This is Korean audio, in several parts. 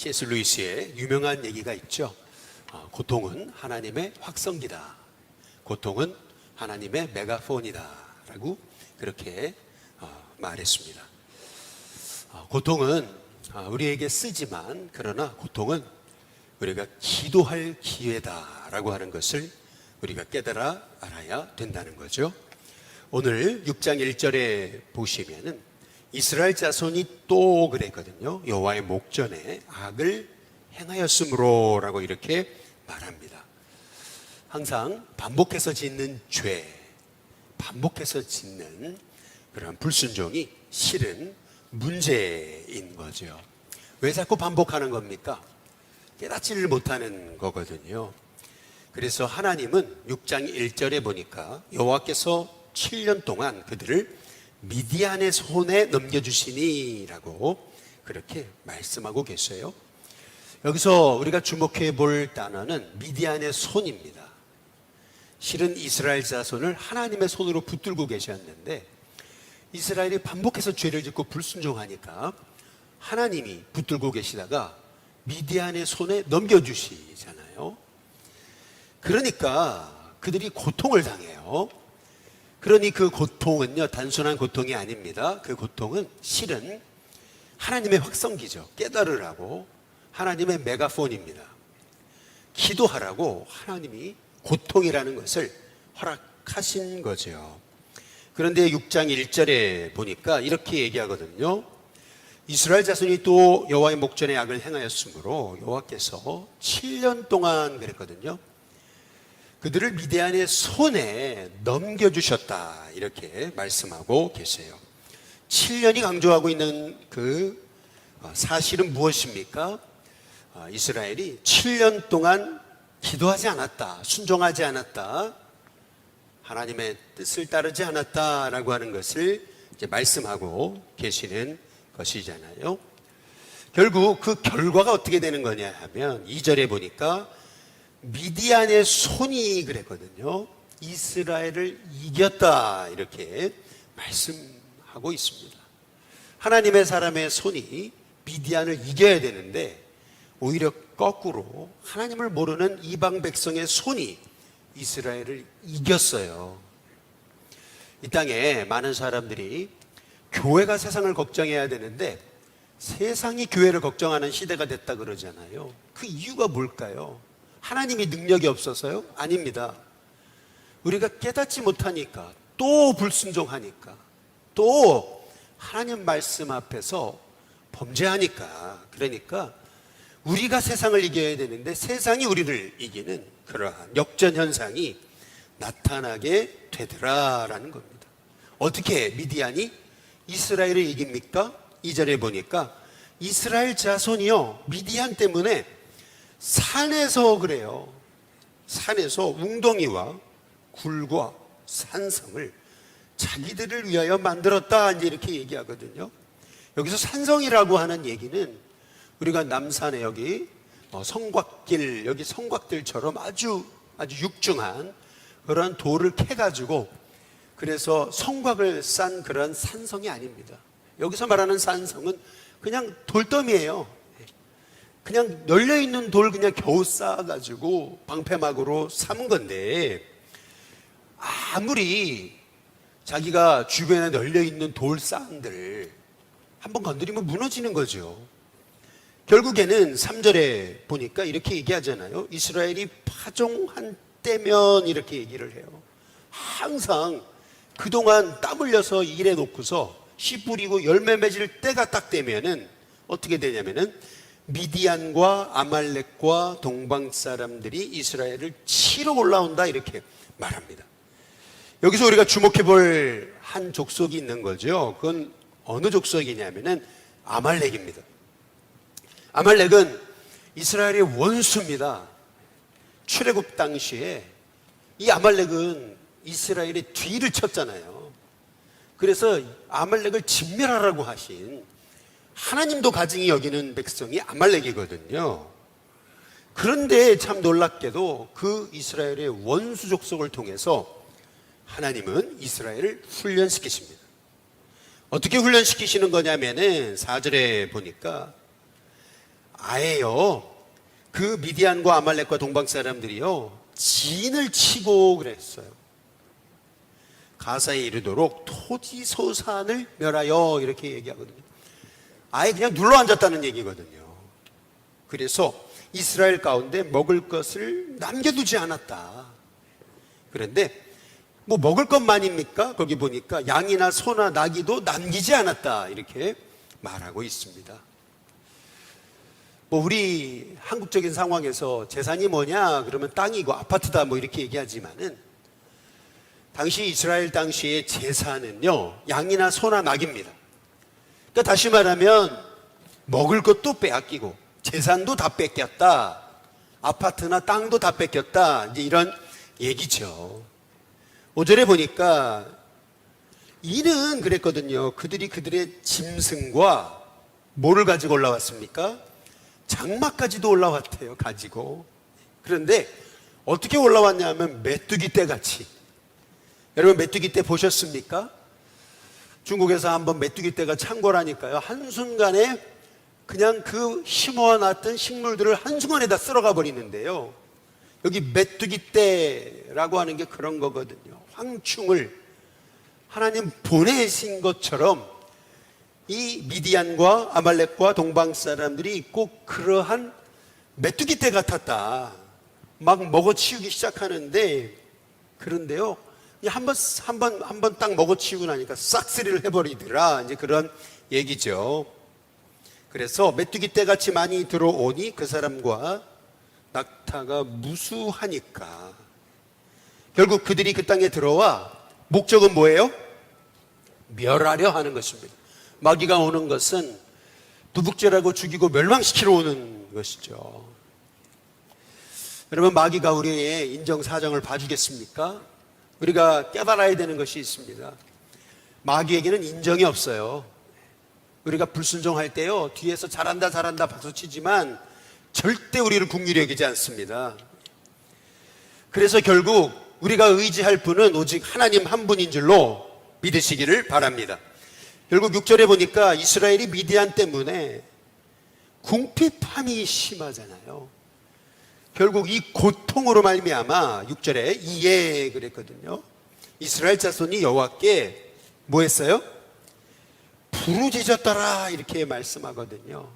C.S. 루이스의 유명한 얘기가 있죠. 고통은 하나님의 확성기다. 고통은 하나님의 메가폰이다 라고 그렇게 말했습니다. 고통은 우리에게 쓰지만, 그러나 고통은 우리가 기도할 기회다라고 하는 것을 우리가 깨달아 알아야 된다는 거죠. 오늘 6장 1절에 보시면은 이스라엘 자손이 또 그랬거든요. 여호와의 목전에 악을 행하였으므로 라고 이렇게 말합니다. 항상 반복해서 짓는 죄, 반복해서 짓는 그런 불순종이 실은 문제인 거죠. 왜 자꾸 반복하는 겁니까? 깨닫지를 못하는 거거든요. 그래서 하나님은 6장 1절에 보니까 여호와께서 7년 동안 그들을 미디안의 손에 넘겨주시니 라고 그렇게 말씀하고 계세요. 여기서 우리가 주목해 볼 단어는 미디안의 손입니다. 실은 이스라엘 자손을 하나님의 손으로 붙들고 계셨는데 이스라엘이 반복해서 죄를 짓고 불순종하니까 하나님이 붙들고 계시다가 미디안의 손에 넘겨주시잖아요. 그러니까 그들이 고통을 당해요. 그러니 그 고통은요, 단순한 고통이 아닙니다. 그 고통은 실은 하나님의 확성기죠. 깨달으라고 하나님의 메가폰입니다. 기도하라고 하나님이 고통이라는 것을 허락하신 거죠. 그런데 6장 1절에 보니까 이렇게 얘기하거든요. 이스라엘 자손이 또 여호와의 목전에 악을 행하였으므로 여호와께서 7년 동안 그랬거든요. 그들을 미디안의 손에 넘겨주셨다 이렇게 말씀하고 계세요. 7년이 강조하고 있는 그 사실은 무엇입니까? 이스라엘이 7년 동안 기도하지 않았다, 순종하지 않았다, 하나님의 뜻을 따르지 않았다라고 하는 것을 이제 말씀하고 계시는 것이잖아요. 결국 그 결과가 어떻게 되는 거냐 하면 2절에 보니까 미디안의 손이 그랬거든요. 이스라엘을 이겼다 이렇게 말씀하고 있습니다. 하나님의 사람의 손이 미디안을 이겨야 되는데 오히려 거꾸로 하나님을 모르는 이방 백성의 손이 이스라엘을 이겼어요. 이 땅에 많은 사람들이 교회가 세상을 걱정해야 되는데 세상이 교회를 걱정하는 시대가 됐다 그러잖아요. 그 이유가 뭘까요? 하나님이 능력이 없어서요? 아닙니다. 우리가 깨닫지 못하니까, 또 불순종하니까, 또 하나님 말씀 앞에서 범죄하니까, 그러니까 우리가 세상을 이겨야 되는데 세상이 우리를 이기는 그러한 역전현상이 나타나게 되더라라는 겁니다. 어떻게 미디안이 이스라엘을 이깁니까? 2절에 보니까 이스라엘 자손이요, 미디안 때문에 산에서 그래요. 산에서 웅덩이와 굴과 산성을 자기들을 위하여 만들었다 이제 이렇게 얘기하거든요. 여기서 산성이라고 하는 얘기는 우리가 남산에 여기 성곽길, 여기 성곽들처럼 아주 육중한 그런 돌을 캐가지고 그래서 성곽을 싼 그런 산성이 아닙니다. 여기서 말하는 산성은 그냥 돌더미예요. 그냥 널려있는 돌 그냥 겨우 쌓아가지고 방패막으로 삼은 건데 아무리 자기가 주변에 널려있는 돌산들 한번 건드리면 무너지는 거죠. 결국에는 3절에 보니까 이렇게 얘기하잖아요. 이스라엘이 파종한 때면 이렇게 얘기를 해요. 항상 그동안 땀 흘려서 일해 놓고서 씨 뿌리고 열매 맺을 때가 딱 되면은 어떻게 되냐면은 미디안과 아말렉과 동방 사람들이 이스라엘을 치러 올라온다 이렇게 말합니다. 여기서 우리가 주목해 볼 한 족속이 있는 거죠. 그건 어느 족속이냐면은 아말렉입니다. 아말렉은 이스라엘의 원수입니다. 출애굽 당시에 이 아말렉은 이스라엘의 뒤를 쳤잖아요. 그래서 아말렉을 진멸하라고 하신 하나님도 가증히 여기는 백성이 아말렉이거든요. 그런데 참 놀랍게도 그 이스라엘의 원수 족속을 통해서 하나님은 이스라엘을 훈련시키십니다. 어떻게 훈련시키시는 거냐면은 4절에 보니까 아예요. 그 미디안과 아말렉과 동방 사람들이요, 진을 치고 그랬어요. 가사에 이르도록 토지소산을 멸하여 이렇게 얘기하거든요. 아예 그냥 눌러 앉았다는 얘기거든요. 그래서 이스라엘 가운데 먹을 것을 남겨두지 않았다. 그런데 뭐 먹을 것만입니까? 거기 보니까 양이나 소나 나귀도 남기지 않았다 이렇게 말하고 있습니다. 뭐 우리 한국적인 상황에서 재산이 뭐냐 그러면 땅이고 아파트다 뭐 이렇게 얘기하지만은, 당시 이스라엘 당시의 재산은요, 양이나 소나 나귀입니다. 그러니까 다시 말하면 먹을 것도 빼앗기고 재산도 다 뺏겼다, 아파트나 땅도 다 뺏겼다, 이제 이런 얘기죠. 5절에 보니까 이는 그랬거든요. 그들이 그들의 짐승과 뭐를 가지고 올라왔습니까? 장막까지도 올라왔대요, 가지고. 그런데 어떻게 올라왔냐면 메뚜기 떼같이. 여러분 메뚜기 떼 보셨습니까? 중국에서 한번 메뚜기 떼가 창궐하니까요, 한순간에 그냥 그 심어놨던 식물들을 한순간에 다 쓸어가 버리는데요, 여기 메뚜기 떼라고 하는 게 그런 거거든요. 황충을 하나님 보내신 것처럼 이 미디안과 아말렉과 동방 사람들이 꼭 그러한 메뚜기 떼 같았다. 막 먹어치우기 시작하는데, 그런데요, 한 번 딱 먹어치우고 나니까 싹쓸이를 해버리더라, 이제 그런 얘기죠. 그래서 메뚜기 떼 같이 많이 들어오니 그 사람과 낙타가 무수하니까 결국 그들이 그 땅에 들어와 목적은 뭐예요? 멸하려 하는 것입니다. 마귀가 오는 것은 도둑질하고 죽이고 멸망시키러 오는 것이죠. 여러분, 마귀가 우리의 인정사정을 봐주겠습니까? 우리가 깨달아야 되는 것이 있습니다. 마귀에게는 인정이 없어요. 우리가 불순종할 때요, 뒤에서 잘한다 잘한다 박수치지만 절대 우리를 긍휼히 여기지 않습니다. 그래서 결국 우리가 의지할 분은 오직 하나님 한 분인 줄로 믿으시기를 바랍니다. 결국 6절에 보니까 이스라엘이 미디안 때문에 궁핍함이 심하잖아요. 결국 이 고통으로 말미암아 6절에 이에 그랬거든요. 이스라엘 자손이 여호와께 뭐 했어요? 부르짖었더라 이렇게 말씀하거든요.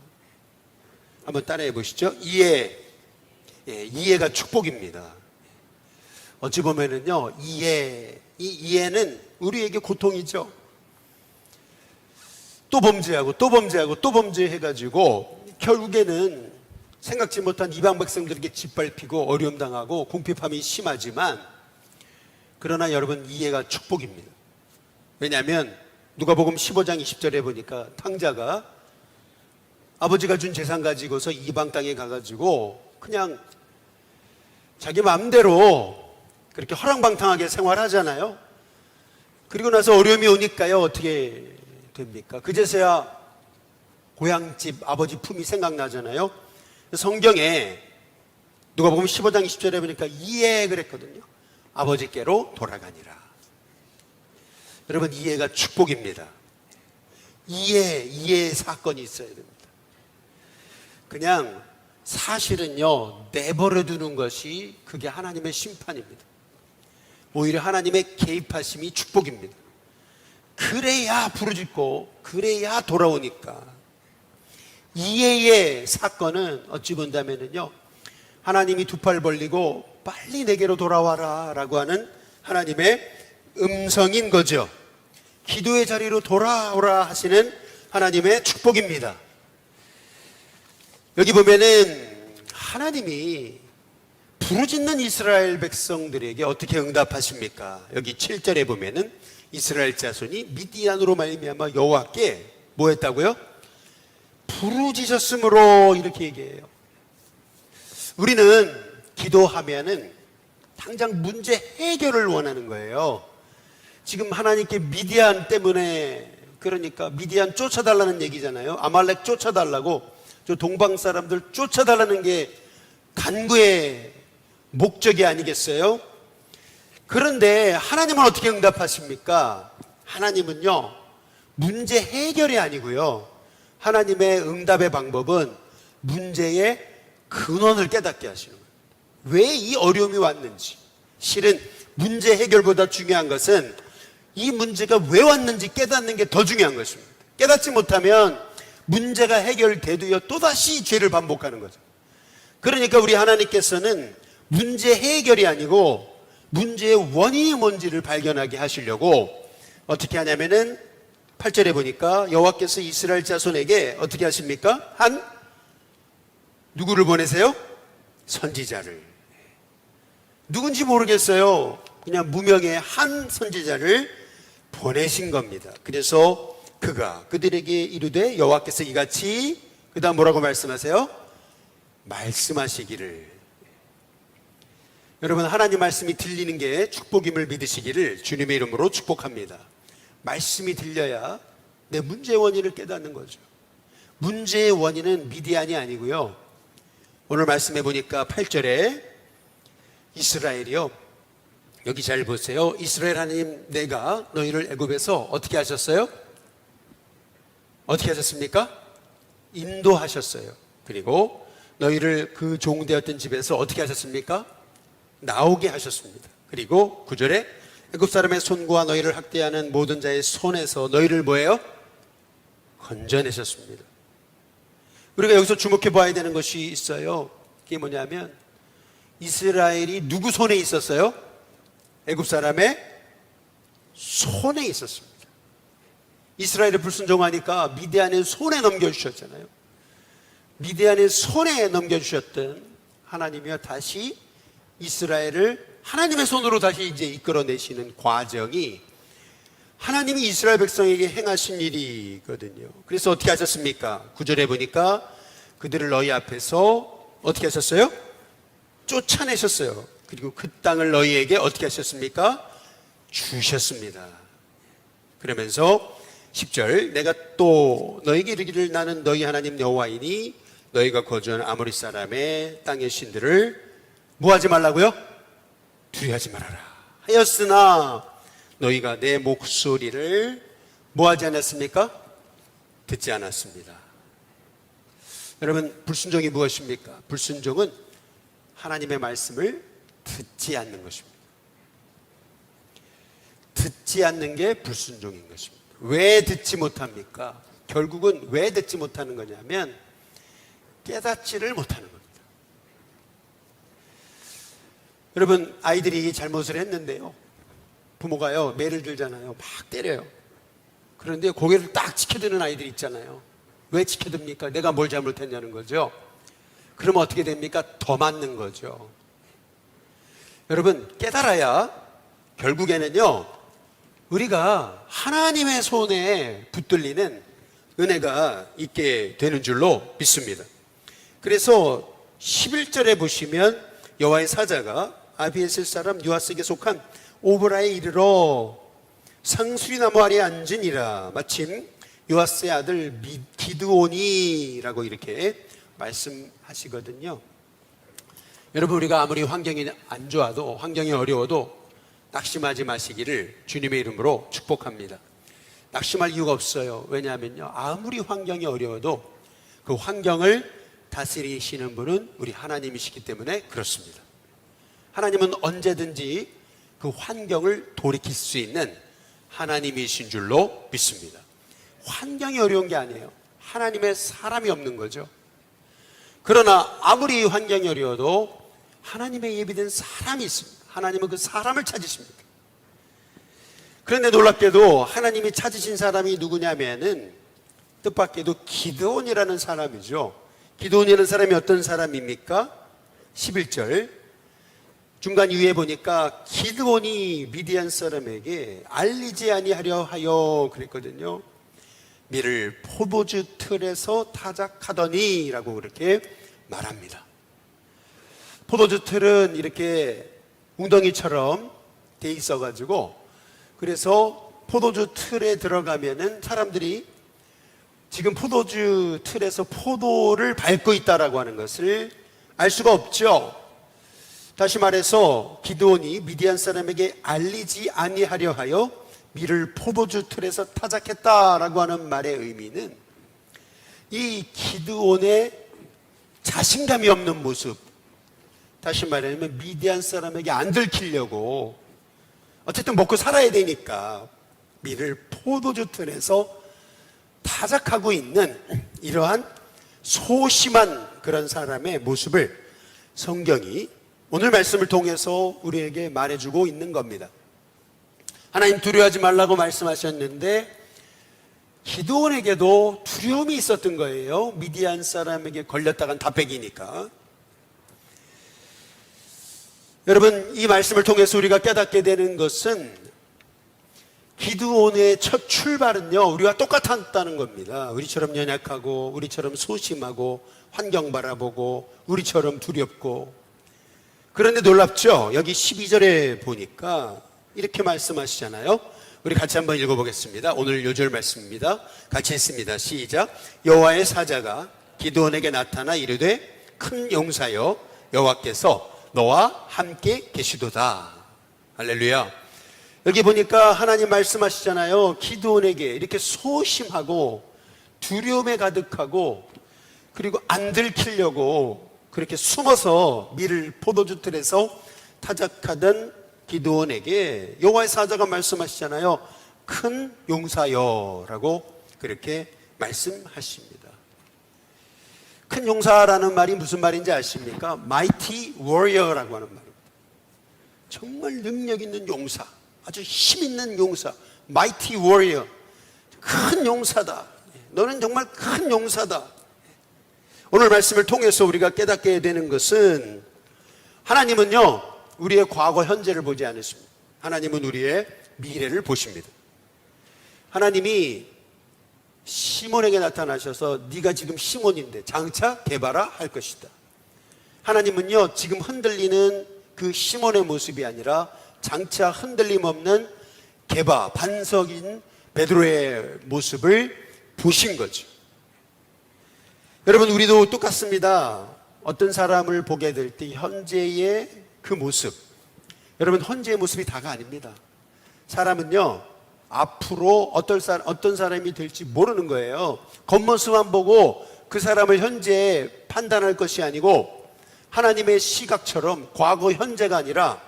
한번 따라해 보시죠. 이에. 이해가 축복입니다. 어찌 보면은요, 이 이해는 우리에게 고통이죠. 또 범죄하고 또 범죄하고 또 범죄해가지고 결국에는 생각지 못한 이방 백성들에게 짓밟히고 어려움 당하고 궁핍함이 심하지만, 그러나 여러분, 이해가 축복입니다. 왜냐하면 누가복음 15장 20절에 보니까 탕자가 아버지가 준 재산 가지고서 이방 땅에 가가지고 그냥 자기 마음대로 그렇게 허랑방탕하게 생활하잖아요. 그리고 나서 어려움이 오니까요, 어떻게 됩니까? 그제서야 고향집 아버지 품이 생각나잖아요. 성경에 누가복음 15장 20절에 보니까 이에 그랬거든요. 아버지께로 돌아가니라. 여러분, 이해가 축복입니다. 이해의 사건이 있어야 됩니다. 그냥 사실은요, 내버려 두는 것이 그게 하나님의 심판입니다. 오히려 하나님의 개입하심이 축복입니다. 그래야 부르짖고 그래야 돌아오니까. 이해의 사건은 어찌 본다면은요, 하나님이 두 팔 벌리고 빨리 내게로 돌아와라 라고 하는 하나님의 음성인 거죠. 기도의 자리로 돌아오라 하시는 하나님의 축복입니다. 여기 보면은 하나님이 부르짖는 이스라엘 백성들에게 어떻게 응답하십니까? 여기 7절에 보면은 이스라엘 자손이 미디안으로 말미암아 여호와께 뭐 했다고요? 부르짖었으므로 이렇게 얘기해요. 우리는 기도하면은 당장 문제 해결을 원하는 거예요. 지금 하나님께 미디안 때문에, 그러니까 미디안 쫓아달라는 얘기잖아요. 아말렉 쫓아달라고, 저 동방 사람들 쫓아달라는 게 간구의 목적이 아니겠어요? 그런데 하나님은 어떻게 응답하십니까? 하나님은요, 문제 해결이 아니고요, 하나님의 응답의 방법은 문제의 근원을 깨닫게 하시는 거예요. 왜 이 어려움이 왔는지. 실은 문제 해결보다 중요한 것은 이 문제가 왜 왔는지 깨닫는 게 더 중요한 것입니다. 깨닫지 못하면 문제가 해결돼도요 또다시 죄를 반복하는 거죠. 그러니까 우리 하나님께서는 문제 해결이 아니고 문제의 원인이 뭔지를 발견하게 하시려고 어떻게 하냐면은 8절에 보니까 여호와께서 이스라엘 자손에게 어떻게 하십니까? 누구를 보내세요? 선지자를. 누군지 모르겠어요. 그냥 무명의 한 선지자를 보내신 겁니다. 그래서 그가 그들에게 이르되 여호와께서 이같이 그 다음 뭐라고 말씀하세요? 말씀하시기를. 여러분, 하나님 말씀이 들리는 게 축복임을 믿으시기를 주님의 이름으로 축복합니다. 말씀이 들려야 내 문제의 원인을 깨닫는 거죠. 문제의 원인은 미디안이 아니고요, 오늘 말씀해 보니까 8절에 이스라엘이요, 여기 잘 보세요. 이스라엘 하나님 내가 너희를 애굽에서 어떻게 하셨어요? 어떻게 하셨습니까? 인도하셨어요. 그리고 너희를 그 종되었던 집에서 어떻게 하셨습니까? 나오게 하셨습니다. 그리고 9절에 애굽 사람의 손과 너희를 학대하는 모든 자의 손에서 너희를 뭐예요? 건져내셨습니다. 우리가 여기서 주목해 봐야 되는 것이 있어요. 그게 뭐냐면 이스라엘이 누구 손에 있었어요? 애굽 사람의 손에 있었습니다. 이스라엘이 불순종하니까 미디안의 손에 넘겨주셨잖아요. 미디안의 손에 넘겨주셨던 하나님이요, 다시 이스라엘을 하나님의 손으로 다시 이제 이끌어내시는 과정이 하나님이 이스라엘 백성에게 행하신 일이거든요. 그래서 어떻게 하셨습니까? 9절에 보니까 그들을 너희 앞에서 어떻게 하셨어요? 쫓아내셨어요. 그리고 그 땅을 너희에게 어떻게 하셨습니까? 주셨습니다. 그러면서 10절 내가 또 너희에게 이르기를 나는 너희 하나님 여호와이니 너희가 거주한 아모리 사람의 땅의 신들을 뭐하지 말라고요? 두려워하지 말아라 하였으나 너희가 내 목소리를 뭐하지 않았습니까? 듣지 않았습니다. 여러분, 불순종이 무엇입니까? 불순종은 하나님의 말씀을 듣지 않는 것입니다. 듣지 않는 게 불순종인 것입니다. 왜 듣지 못합니까? 결국은 왜 듣지 못하는 거냐면 깨닫지를 못하는 겁니다. 여러분, 아이들이 잘못을 했는데요, 부모가요 매를 들잖아요. 막 때려요. 그런데 고개를 딱 치켜드는 아이들이 있잖아요. 왜 치켜듭니까? 내가 뭘 잘못했냐는 거죠. 그러면 어떻게 됩니까? 더 맞는 거죠. 여러분, 깨달아야 결국에는요 우리가 하나님의 손에 붙들리는 은혜가 있게 되는 줄로 믿습니다. 그래서 11절에 보시면 여호와의 사자가 아비에셀 사람 요아스에게 속한 오브라에 이르러 상수리나무 아래에 앉으니라. 마침 요아스의 아들 기드온이라고 이렇게 말씀하시거든요. 여러분, 우리가 아무리 환경이 안 좋아도, 환경이 어려워도 낙심하지 마시기를 주님의 이름으로 축복합니다. 낙심할 이유가 없어요. 왜냐하면요, 아무리 환경이 어려워도 그 환경을 다스리시는 분은 우리 하나님이시기 때문에 그렇습니다. 하나님은 언제든지 그 환경을 돌이킬 수 있는 하나님이신 줄로 믿습니다. 환경이 어려운 게 아니에요. 하나님의 사람이 없는 거죠. 그러나 아무리 환경이 어려워도 하나님의 예비된 사람이 있습니다. 하나님은 그 사람을 찾으십니다. 그런데 놀랍게도 하나님이 찾으신 사람이 누구냐면은 뜻밖에도 기드온이라는 사람이죠. 기드온이라는 사람이 어떤 사람입니까? 11절 중간 이후에 보니까 기드온이 미디안 사람에게 알리지 아니하려 하여 그랬거든요. 밀을 포도주 틀에서 타작하더니 라고 그렇게 말합니다. 포도주 틀은 이렇게 웅덩이처럼 돼 있어가지고, 그래서 포도주 틀에 들어가면은 사람들이 지금 포도주 틀에서 포도를 밟고 있다라고 하는 것을 알 수가 없죠. 다시 말해서 기드온이 미디안 사람에게 알리지 아니하려 하여 밀을 포도주 틀에서 타작했다라고 하는 말의 의미는 이 기드온의 자신감이 없는 모습, 다시 말하면 미디안 사람에게 안 들키려고 어쨌든 먹고 살아야 되니까 밀을 포도주 틀에서 타작하고 있는 이러한 소심한 그런 사람의 모습을 성경이 오늘 말씀을 통해서 우리에게 말해주고 있는 겁니다. 하나님 두려워하지 말라고 말씀하셨는데 기드온에게도 두려움이 있었던 거예요. 미디안 사람에게 걸렸다간 다 뺏기니까. 여러분, 이 말씀을 통해서 우리가 깨닫게 되는 것은 기드온의 첫 출발은요, 우리와 똑같았다는 겁니다. 우리처럼 연약하고, 우리처럼 소심하고, 환경 바라보고, 우리처럼 두렵고. 그런데 놀랍죠? 여기 12절에 보니까 이렇게 말씀하시잖아요. 우리 같이 한번 읽어보겠습니다. 오늘 요절 말씀입니다. 같이 읽습니다. 시작. 여호와의 사자가 기드온에게 나타나 이르되 큰 용사여 여호와께서 너와 함께 계시도다. 할렐루야. 여기 보니까 하나님 말씀하시잖아요. 기드온에게 이렇게 소심하고 두려움에 가득하고 그리고 안 들키려고 그렇게 숨어서 밀을 포도주 틀에서 타작하던 기드온에게 여호와의 사자가 말씀하시잖아요. 큰 용사여라고 그렇게 말씀하십니다. 큰 용사라는 말이 무슨 말인지 아십니까? Mighty warrior라고 하는 말입니다. 정말 능력 있는 용사, 아주 힘 있는 용사, Mighty warrior, 큰 용사다. 너는 정말 큰 용사다. 오늘 말씀을 통해서 우리가 깨닫게 되는 것은 하나님은요, 우리의 과거 현재를 보지 않으십니다. 하나님은 우리의 미래를 보십니다. 하나님이 시몬에게 나타나셔서 네가 지금 시몬인데 장차 개바라 할 것이다. 하나님은요, 지금 흔들리는 그 시몬의 모습이 아니라 장차 흔들림 없는 개바, 반석인 베드로의 모습을 보신 거죠. 여러분, 우리도 똑같습니다. 어떤 사람을 보게 될 때 현재의 그 모습, 여러분, 현재의 모습이 다가 아닙니다. 사람은요, 앞으로 어떤 사람이 될지 모르는 거예요. 겉모습만 보고 그 사람을 현재 판단할 것이 아니고 하나님의 시각처럼 과거 현재가 아니라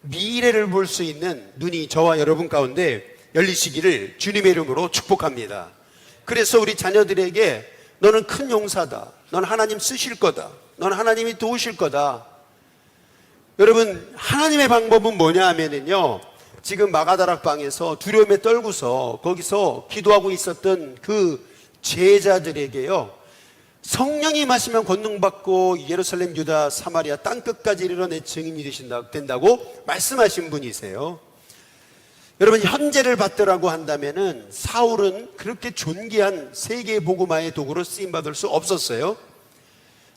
미래를 볼 수 있는 눈이 저와 여러분 가운데 열리시기를 주님의 이름으로 축복합니다. 그래서 우리 자녀들에게 너는 큰 용사다, 넌 하나님 쓰실 거다, 넌 하나님이 도우실 거다. 여러분, 하나님의 방법은 뭐냐 하면은요, 지금 마가다락방에서 두려움에 떨고서 거기서 기도하고 있었던 그 제자들에게요, 성령이 임하시면 권능받고 예루살렘, 유다, 사마리아 땅끝까지 이르러 내 증인이 된다고 말씀하신 분이세요. 여러분, 현재를 받더라고 한다면은 사울은 그렇게 존귀한 세계 복음화의 도구로 쓰임받을 수 없었어요.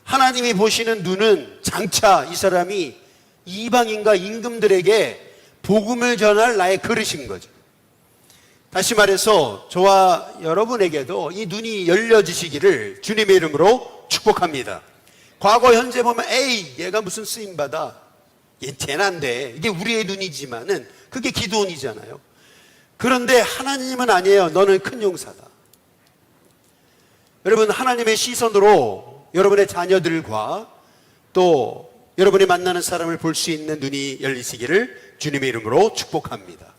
하나님이 보시는 눈은 장차 이 사람이 이방인과 임금들에게 복음을 전할 나의 그릇인 거죠. 다시 말해서 저와 여러분에게도 이 눈이 열려지시기를 주님의 이름으로 축복합니다. 과거 현재 보면 에이 얘가 무슨 쓰임받아, 얘 재난데, 이게 우리의 눈이지만은 그게 기드온이잖아요. 그런데 하나님은 아니에요. 너는 큰 용사다. 여러분, 하나님의 시선으로 여러분의 자녀들과 또 여러분이 만나는 사람을 볼 수 있는 눈이 열리시기를 주님의 이름으로 축복합니다.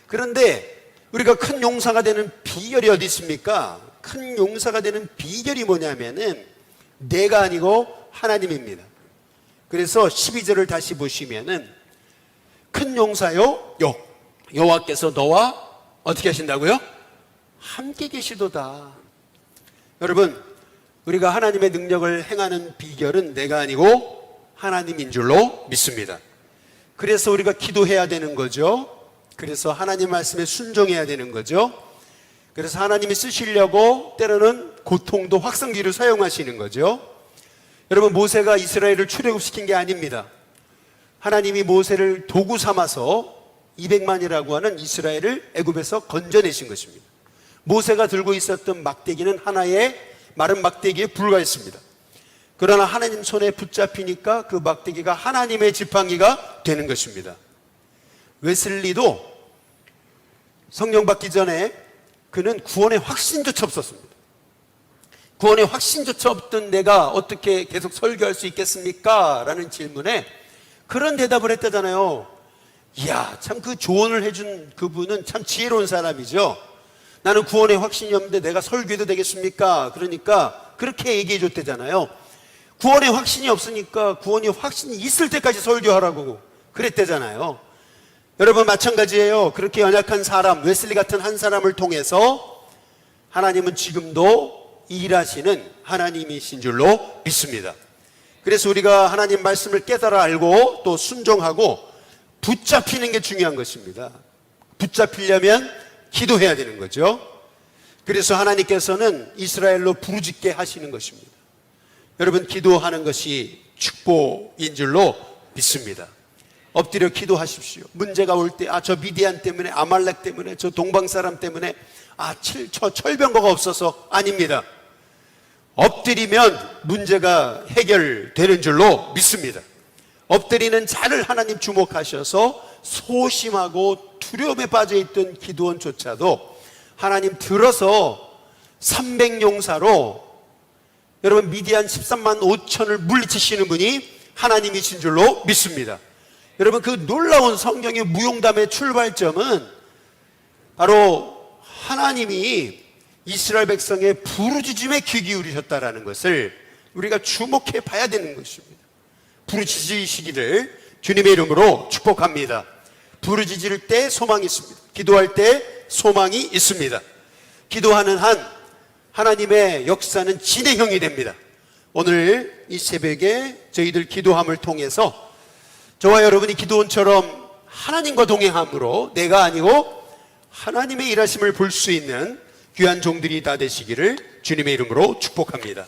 그런데 우리가 큰 용사가 되는 비결이 어디 있습니까? 큰 용사가 되는 비결이 뭐냐면은 내가 아니고 하나님입니다. 그래서 12절을 다시 보시면은 큰 용사요 여호와께서 너와 어떻게 하신다고요? 함께 계시도다. 여러분, 우리가 하나님의 능력을 행하는 비결은 내가 아니고 하나님인 줄로 믿습니다. 그래서 우리가 기도해야 되는 거죠. 그래서 하나님 말씀에 순종해야 되는 거죠. 그래서 하나님이 쓰시려고 때로는 고통도 확성기를 사용하시는 거죠. 여러분, 모세가 이스라엘을 출애굽시킨 게 아닙니다. 하나님이 모세를 도구 삼아서 200만이라고 하는 이스라엘을 애굽에서 건져내신 것입니다. 모세가 들고 있었던 막대기는 하나의 마른 막대기에 불과했습니다. 그러나 하나님 손에 붙잡히니까 그 막대기가 하나님의 지팡이가 되는 것입니다. 웨슬리도 성령 받기 전에 그는 구원의 확신조차 없었습니다. 구원의 확신조차 없던 내가 어떻게 계속 설교할 수 있겠습니까? 라는 질문에 그런 대답을 했다잖아요. 이야, 참 그 조언을 해준 그분은 참 지혜로운 사람이죠. 나는 구원의 확신이 없는데 내가 설교해도 되겠습니까? 그러니까 그렇게 얘기해 줬대잖아요. 구원의 확신이 없으니까 구원의 확신이 있을 때까지 설교하라고 그랬대잖아요. 여러분 마찬가지예요. 그렇게 연약한 사람, 웨슬리 같은 한 사람을 통해서 하나님은 지금도 일하시는 하나님이신 줄로 믿습니다. 그래서 우리가 하나님 말씀을 깨달아 알고 또 순종하고 붙잡히는 게 중요한 것입니다. 붙잡히려면 기도해야 되는 거죠. 그래서 하나님께서는 이스라엘로 부르짖게 하시는 것입니다. 여러분 기도하는 것이 축복인 줄로 믿습니다. 엎드려 기도하십시오. 문제가 올 때 저 미디안 때문에, 아말렉 때문에, 저 동방 사람 때문에, 저 철병거가 없어서 아닙니다. 엎드리면 문제가 해결되는 줄로 믿습니다. 엎드리는 자를 하나님 주목하셔서 소심하고 두려움에 빠져있던 기드온조차도 하나님 들어서 300용사로 여러분 미디안 13만 5천을 물리치시는 분이 하나님이신 줄로 믿습니다. 여러분 그 놀라운 성경의 무용담의 출발점은 바로 하나님이 이스라엘 백성의 부르짖음에 귀 기울이셨다라는 것을 우리가 주목해 봐야 되는 것입니다. 부르짖으시기를 주님의 이름으로 축복합니다. 부르짖을 때 소망이 있습니다. 기도할 때 소망이 있습니다. 기도하는 한 하나님의 역사는 진행형이 됩니다. 오늘 이 새벽에 저희들 기도함을 통해서 저와 여러분이 기도원처럼 하나님과 동행함으로 내가 아니고 하나님의 일하심을 볼 수 있는 귀한 종들이 다 되시기를 주님의 이름으로 축복합니다.